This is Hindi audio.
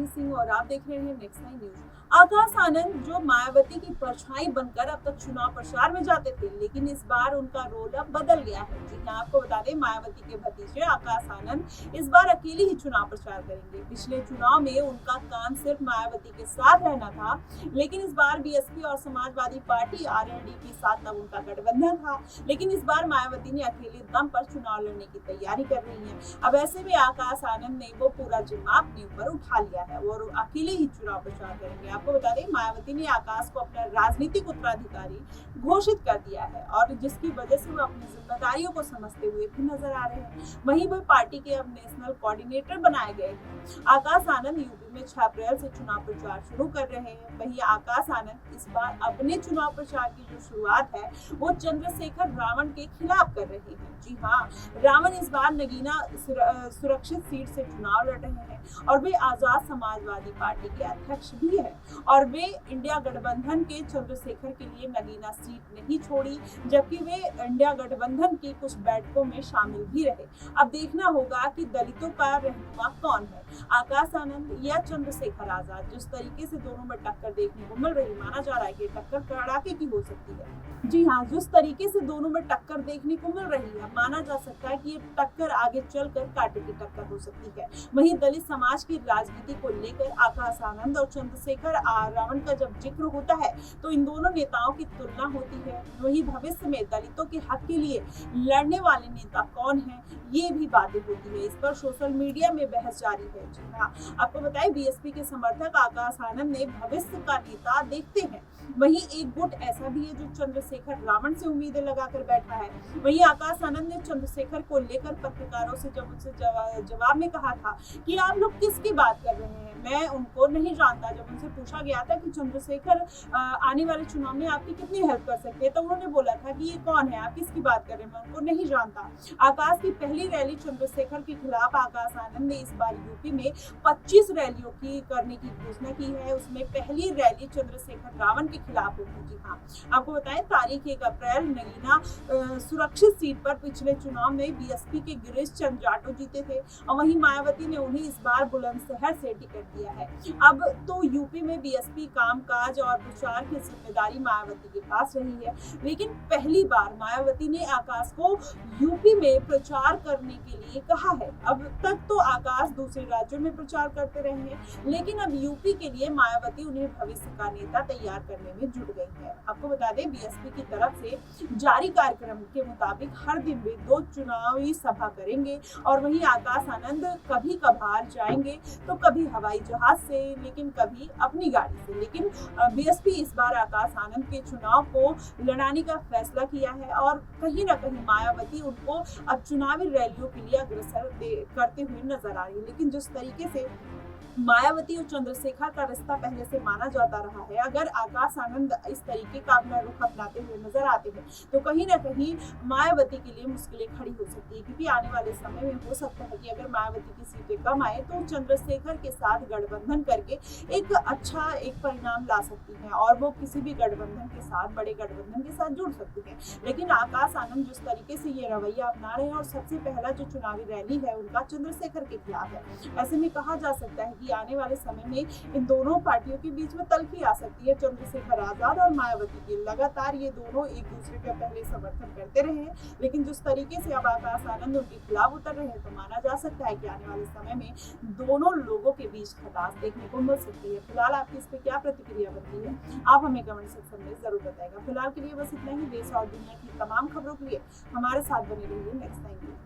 रानी सिंह और आप देख रहे हैं next nine news. Akash Anand जो मायावती की परछाई बनकर अब तक चुनाव प्रचार में जाते थे, लेकिन इस बार उनका रोल अब बदल गया है। जी हाँ, आपको बता दें, मायावती के भतीजे आकाश आनंद इस बार अकेले ही चुनाव प्रचार करेंगे। पिछले चुनाव में उनका काम सिर्फ मायावती के साथ रहना था, लेकिन इस बार बीएसपी और समाजवादी पार्टी आरएलडी के साथ तब उनका गठबंधन था। लेकिन इस बार मायावती ने अकेले दम पर चुनाव लड़ने की तैयारी कर रही है। अब ऐसे में आकाश आनंद ने वो पूरा जिम्मा अपने ऊपर उठा लिया है और अकेले ही चुनाव प्रचार करेंगे। आपको बता दें, मायावती ने आकाश को अपना राजनीतिक उत्तराधिकारी घोषित कर दिया है और जिसकी वजह से वो अपनी जिम्मेदारियों को समझते हुए भी नजर आ रहे हैं। वहीं वो पार्टी के अब नेशनल कोऑर्डिनेटर बनाए गए हैं। आकाश आनंद यूपी में 6 अप्रैल से चुनाव प्रचार शुरू कर रहे हैं। वहीं आकाश आनंद इस बार अपने चुनाव प्रचार की जो शुरुआत है वो चंद्रशेखर रावण के खिलाफ कर रहे हैं। जी हाँ, रावण इस बार नगीना सुरक्षित सीट से चुनाव लड़ रहे हैं और वे आजाद समाजवादी पार्टी के अध्यक्ष भी है और वे इंडिया गठबंधन के चंद्रशेखर के लिए नगीना सीट नहीं छोड़ी, जबकि वे इंडिया गठबंधन की कुछ बैठकों में शामिल भी रहे। अब देखना होगा कि दलितों का रहनुमा कौन है, आकाश आनंद या चंद्रशेखर आजाद। जिस तरीके से दोनों में टक्कर देखने को मिल रही, माना जा रहा है कि टक्कर कड़ाके की हो सकती है। जी हाँ, जिस तरीके से दोनों में टक्कर देखने को मिल रही है, माना जा सकता है कि ये टक्कर आगे चलकर कांटे की टक्कर हो सकती है। वहीं दलित समाज की राजनीति को लेकर आकाश आनंद और चंद्रशेखर रावण का जब जिक्र होता है तो इन दोनों नेताओं की तुलना होती है। वहीं भविष्य में दलितों के हक के लिए लड़ने वाले नेता कौन है, ये भी बातें होती है। इस पर सोशल मीडिया में बहस जारी है। जी हाँ, आपको बताएं, बीएसपी के समर्थक आकाश आनंद ने भविष्य का नेता देखते हैं। वहीं एक गुट ऐसा भी है जो चंद्रशेखर रावण से उम्मीदें लगाकर बैठा है। वहीं आकाश आनंद ने चंद्रशेखर को लेकर पत्रकारों से जब उनसे जवाब में कहा था कि आप लोग किसकी बात कर रहे हैं, मैं उनको नहीं जानता। जब उनसे पूछा गया था कि चंद्रशेखर आने वाले चुनाव में आपकी कितनी हेल्प कर सकते हैं, तो उन्होंने बोला था कि ये कौन है, आप किसकी बात कर रहे हैं, मैं उनको नहीं जानता। आकाश की पहली रैली चंद्रशेखर के खिलाफ आकाश आनंद ने इस बार यूपी में 25 रैलियों की करने की घोषणा की है। उसमें पहली रैली चंद्रशेखर रावण के खिलाफ होगी। जी हाँ, आपको बताएं, तारीख 1 अप्रैल नगीना सुरक्षित सीट पर पिछले चुनाव में बीएसपी के गिरीश चंद्र जाटव जीते थे और वहीं मायावती ने उन्हें इस बार बुलंदशहर से टिकट दिया है। अब तो यूपी में बीएसपी कामकाज और प्रचार की जिम्मेदारी मायावती के पास रही है, लेकिन पहली बार मायावती ने आकाश को यूपी में प्रचार करने के लिए कहा है। अब तक तो आकाश दूसरे राज्यों में प्रचार करते रहे हैं, लेकिन अब यूपी के लिए मायावती उन्हें भविष्य का नेता तैयार करने में जुट गई है। आपको बता दें, बीएसपी की तरफ से जारी कार्यक्रम के मुताबिक हर दिन वे 2 चुनावी सभा करेंगे और वहीं आकाश आनंद कभी कभार जाएंगे तो कभी हवाई जहाज से, लेकिन कभी अपनी गाड़ी से। लेकिन बीएसपी इस बार आकाश आनंद के चुनाव को लड़ाने का फैसला किया है और कहीं ना कहीं मायावती उनको अब चुनावी रैलियों के लिए अग्रसर करते हुए नजर आ रही है। लेकिन जिस तरीके से मायावती और चंद्रशेखर का रिश्ता पहले से माना जाता रहा है, अगर आकाश आनंद इस तरीके का अपना रुख अपनाते हुए नजर आते हैं तो कहीं ना कहीं मायावती के लिए मुश्किलें खड़ी हो सकती है। क्योंकि आने वाले समय में हो सकता है कि अगर मायावती की सीटें कम आए तो चंद्रशेखर के साथ गठबंधन करके एक अच्छा परिणाम ला सकती है और वो किसी भी गठबंधन के साथ, बड़े गठबंधन के साथ जुड़ सकती है। लेकिन आकाश आनंद जिस तरीके से ये रवैया अपना रहे हैं और सबसे पहला जो चुनावी रैली है उनका चंद्रशेखर के खिलाफ है, ऐसे में कहा जा सकता है कि आने वाले समय में इन दोनों पार्टियों के बीच में तल्खी आ सकती है। चंद्रशेखर आजाद और मायावती की लगातार ये दोनों एक दूसरे का पहले समर्थन करते रहे हैं, लेकिन जिस तरीके से अब आकाश आनंद उनके खिलाफ उतर रहे हैं तो माना जा सकता है कि आने वाले समय में दोनों लोगों के बीच खटास देखने को मिल सकती है। फिलहाल आपकी इस पर क्या प्रतिक्रिया बनती है, आप हमें कमेंट सेक्शन में जरूर बताएगा। फिलहाल के लिए बस इतना ही। देश और दुनिया की तमाम खबरों के लिए हमारे साथ बने रहिए नेक्स्ट टाइम।